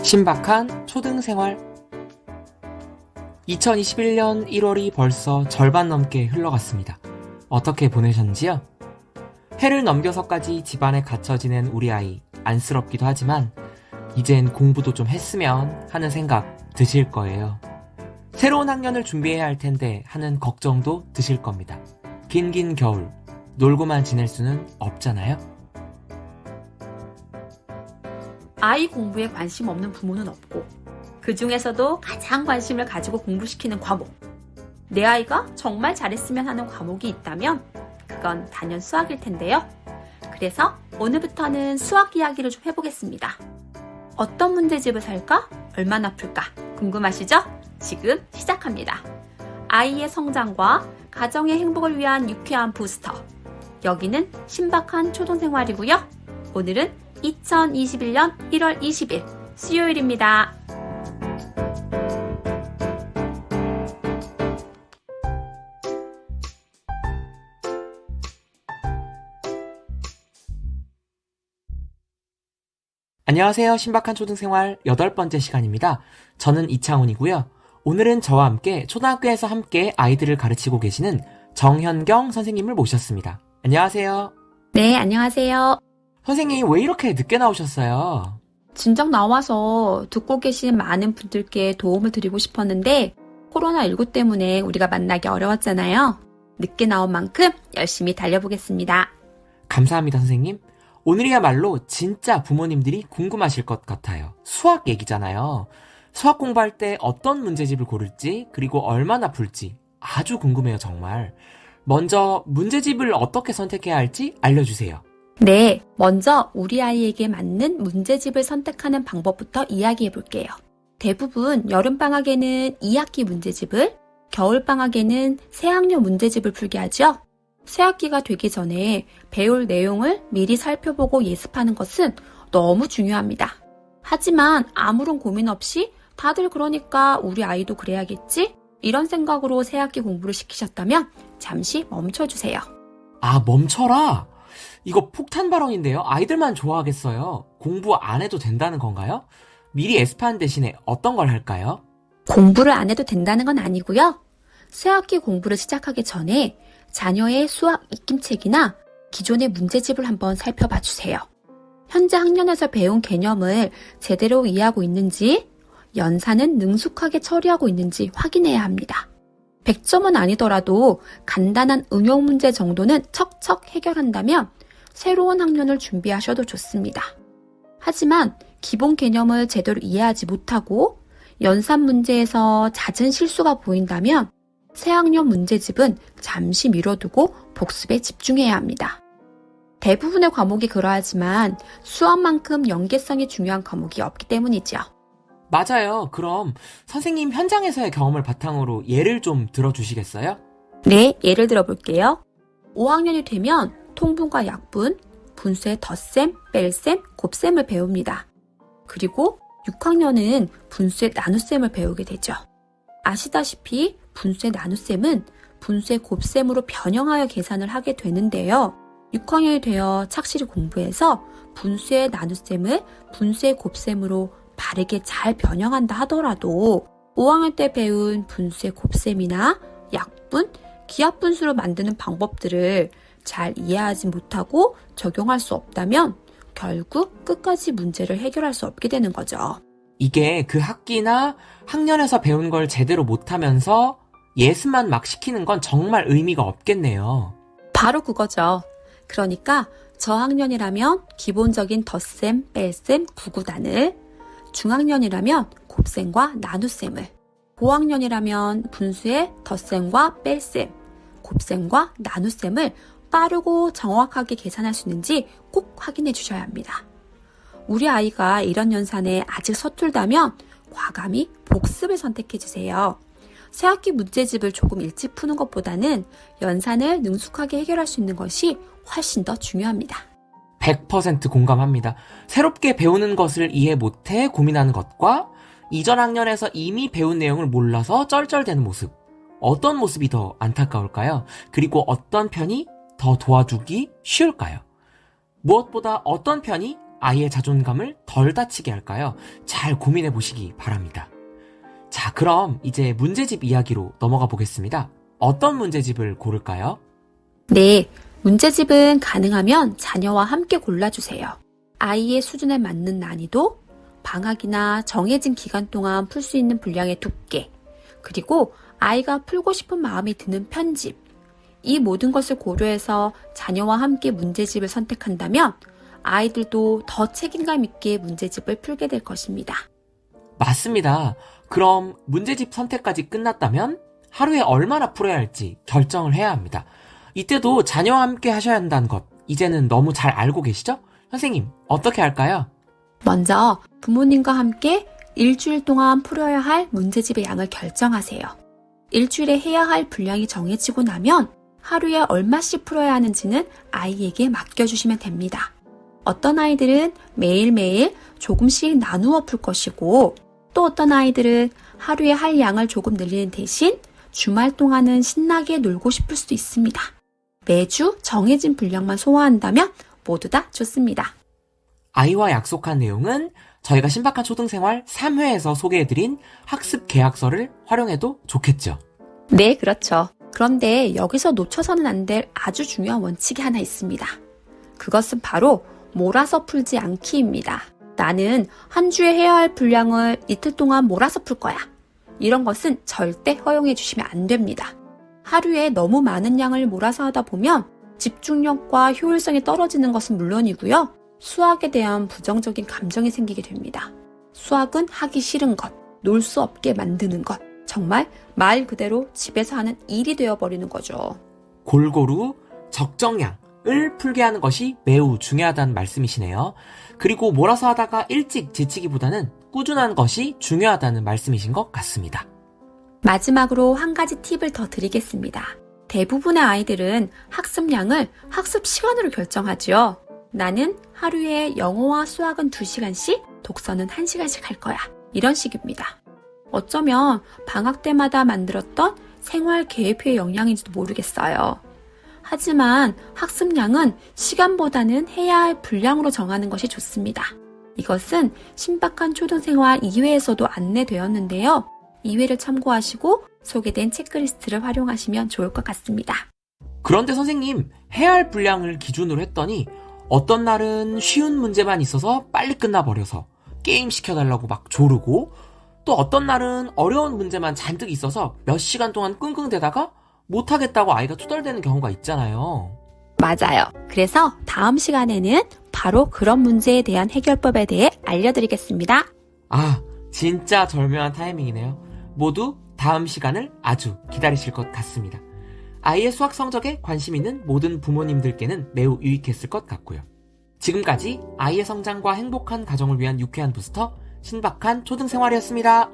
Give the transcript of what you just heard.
신박한 초등생활. 2021년 1월이 벌써 절반 넘게 흘러갔습니다. 어떻게 보내셨는지요? 해를 넘겨서까지 집안에 갇혀 지낸 우리 아이, 안쓰럽기도 하지만 이젠 공부도 좀 했으면 하는 생각 드실 거예요. 새로운 학년을 준비해야 할 텐데 하는 걱정도 드실 겁니다. 긴 겨울, 놀고만 지낼 수는 없잖아요. 아이 공부에 관심 없는 부모는 없고, 그 중에서도 가장 관심을 가지고 공부시키는 과목, 내 아이가 정말 잘했으면 하는 과목이 있다면 그건 단연 수학일 텐데요. 그래서 오늘부터는 수학 이야기를 좀 해보겠습니다. 어떤 문제집을 살까? 얼마나 풀까? 궁금하시죠? 지금 시작합니다. 아이의 성장과 가정의 행복을 위한 유쾌한 부스터. 여기는 신박한 초등생활이고요. 오늘은 2021년 1월 20일 수요일입니다. 안녕하세요. 신박한 초등생활 8번째 시간입니다. 저는 이창훈이고요. 오늘은 저와 함께 초등학교에서 함께 아이들을 가르치고 계시는 정현경 선생님을 모셨습니다. 안녕하세요. 네, 안녕하세요. 선생님, 왜 이렇게 늦게 나오셨어요? 진작 나와서 듣고 계신 많은 분들께 도움을 드리고 싶었는데 코로나19 때문에 우리가 만나기 어려웠잖아요. 늦게 나온 만큼 열심히 달려보겠습니다. 감사합니다, 선생님. 오늘이야말로 진짜 부모님들이 궁금하실 것 같아요. 수학 얘기잖아요. 수학 공부할 때 어떤 문제집을 고를지, 그리고 얼마나 풀지 아주 궁금해요, 정말. 먼저 문제집을 어떻게 선택해야 할지 알려주세요. 네, 먼저 우리 아이에게 맞는 문제집을 선택하는 방법부터 이야기해 볼게요. 대부분 여름방학에는 2학기 문제집을, 겨울방학에는 새학년 문제집을 풀게 하죠. 새학기가 되기 전에 배울 내용을 미리 살펴보고 예습하는 것은 너무 중요합니다. 하지만 아무런 고민 없이 다들 그러니까 우리 아이도 그래야겠지? 이런 생각으로 새학기 공부를 시키셨다면 잠시 멈춰주세요. 아, 멈춰라! 이거 폭탄 발언인데요. 아이들만 좋아하겠어요. 공부 안 해도 된다는 건가요? 미리 예습하는 대신에 어떤 걸 할까요? 공부를 안 해도 된다는 건 아니고요. 새학기 공부를 시작하기 전에 자녀의 수학 익힘책이나 기존의 문제집을 한번 살펴봐 주세요. 현재 학년에서 배운 개념을 제대로 이해하고 있는지, 연산은 능숙하게 처리하고 있는지 확인해야 합니다. 100점은 아니더라도 간단한 응용 문제 정도는 척척 해결한다면 새로운 학년을 준비하셔도 좋습니다. 하지만 기본 개념을 제대로 이해하지 못하고 연산 문제에서 잦은 실수가 보인다면 새학년 문제집은 잠시 미뤄두고 복습에 집중해야 합니다. 대부분의 과목이 그러하지만 수학만큼 연계성이 중요한 과목이 없기 때문이죠. 맞아요. 그럼 선생님 현장에서의 경험을 바탕으로 예를 좀 들어주시겠어요? 네, 예를 들어볼게요. 5학년이 되면 통분과 약분, 분수의 덧셈, 뺄셈, 곱셈을 배웁니다. 그리고 6학년은 분수의 나눗셈을 배우게 되죠. 아시다시피 분수의 나눗셈은 분수의 곱셈으로 변형하여 계산을 하게 되는데요. 6학년이 되어 착실히 공부해서 분수의 나눗셈을 분수의 곱셈으로 바르게 잘 변형한다 하더라도 5학년 때 배운 분수의 곱셈이나 약분, 기하분수로 만드는 방법들을 잘 이해하지 못하고 적용할 수 없다면 결국 끝까지 문제를 해결할 수 없게 되는 거죠. 이게 그 학기나 학년에서 배운 걸 제대로 못하면서 예습만 막 시키는 건 정말 의미가 없겠네요. 바로 그거죠. 그러니까 저학년이라면 기본적인 덧셈, 뺄셈, 구구단을, 중학년이라면 곱셈과 나눗셈을, 고학년이라면 분수의 덧셈과 뺄셈, 곱셈과 나눗셈을 빠르고 정확하게 계산할 수 있는지 꼭 확인해 주셔야 합니다. 우리 아이가 이런 연산에 아직 서툴다면 과감히 복습을 선택해 주세요. 새학기 문제집을 조금 일찍 푸는 것보다는 연산을 능숙하게 해결할 수 있는 것이 훨씬 더 중요합니다. 100% 공감합니다. 새롭게 배우는 것을 이해 못해 고민하는 것과 이전 학년에서 이미 배운 내용을 몰라서 쩔쩔대는 모습. 어떤 모습이 더 안타까울까요? 그리고 어떤 편이 더 도와주기 쉬울까요? 무엇보다 어떤 편이 아이의 자존감을 덜 다치게 할까요? 잘 고민해 보시기 바랍니다. 자, 그럼 이제 문제집 이야기로 넘어가 보겠습니다. 어떤 문제집을 고를까요? 네, 문제집은 가능하면 자녀와 함께 골라주세요. 아이의 수준에 맞는 난이도, 방학이나 정해진 기간 동안 풀 수 있는 분량의 두께, 그리고 아이가 풀고 싶은 마음이 드는 편집, 이 모든 것을 고려해서 자녀와 함께 문제집을 선택한다면 아이들도 더 책임감 있게 문제집을 풀게 될 것입니다. 맞습니다. 그럼 문제집 선택까지 끝났다면 하루에 얼마나 풀어야 할지 결정을 해야 합니다. 이때도 자녀와 함께 하셔야 한다는 것, 이제는 너무 잘 알고 계시죠? 선생님, 어떻게 할까요? 먼저 부모님과 함께 일주일 동안 풀어야 할 문제집의 양을 결정하세요. 일주일에 해야 할 분량이 정해지고 나면 하루에 얼마씩 풀어야 하는지는 아이에게 맡겨주시면 됩니다. 어떤 아이들은 매일매일 조금씩 나누어 풀 것이고, 또 어떤 아이들은 하루에 할 양을 조금 늘리는 대신 주말 동안은 신나게 놀고 싶을 수도 있습니다. 매주 정해진 분량만 소화한다면 모두 다 좋습니다. 아이와 약속한 내용은 저희가 신박한 초등생활 3회에서 소개해드린 학습 계약서를 활용해도 좋겠죠? 네, 그렇죠. 그런데 여기서 놓쳐서는 안 될 아주 중요한 원칙이 하나 있습니다. 그것은 바로 몰아서 풀지 않기입니다. 나는 한 주에 해야 할 분량을 이틀 동안 몰아서 풀 거야. 이런 것은 절대 허용해 주시면 안 됩니다. 하루에 너무 많은 양을 몰아서 하다 보면 집중력과 효율성이 떨어지는 것은 물론이고요. 수학에 대한 부정적인 감정이 생기게 됩니다. 수학은 하기 싫은 것, 놀 수 없게 만드는 것, 정말 말 그대로 집에서 하는 일이 되어버리는 거죠. 골고루 적정량을 풀게 하는 것이 매우 중요하다는 말씀이시네요. 그리고 몰아서 하다가 일찍 지치기보다는 꾸준한 것이 중요하다는 말씀이신 것 같습니다. 마지막으로 한 가지 팁을 더 드리겠습니다. 대부분의 아이들은 학습량을 학습 시간으로 결정하죠. 나는 하루에 영어와 수학은 2시간씩, 독서는 1시간씩 할 거야. 이런 식입니다. 어쩌면 방학 때마다 만들었던 생활 계획표의 영향인지도 모르겠어요. 하지만 학습량은 시간보다는 해야 할 분량으로 정하는 것이 좋습니다. 이것은 신박한 초등생활 2회에서도 안내되었는데요. 2회를 참고하시고 소개된 체크리스트를 활용하시면 좋을 것 같습니다. 그런데 선생님, 해야 할 분량을 기준으로 했더니 어떤 날은 쉬운 문제만 있어서 빨리 끝나버려서 게임 시켜달라고 막 조르고, 또 어떤 날은 어려운 문제만 잔뜩 있어서 몇 시간 동안 끙끙대다가 못하겠다고 아이가 투덜대는 경우가 있잖아요. 맞아요. 그래서 다음 시간에는 바로 그런 문제에 대한 해결법에 대해 알려드리겠습니다. 아, 진짜 절묘한 타이밍이네요. 모두 다음 시간을 아주 기다리실 것 같습니다. 아이의 수학 성적에 관심 있는 모든 부모님들께는 매우 유익했을 것 같고요. 지금까지 아이의 성장과 행복한 가정을 위한 유쾌한 부스터, 신박한 초등생활이었습니다.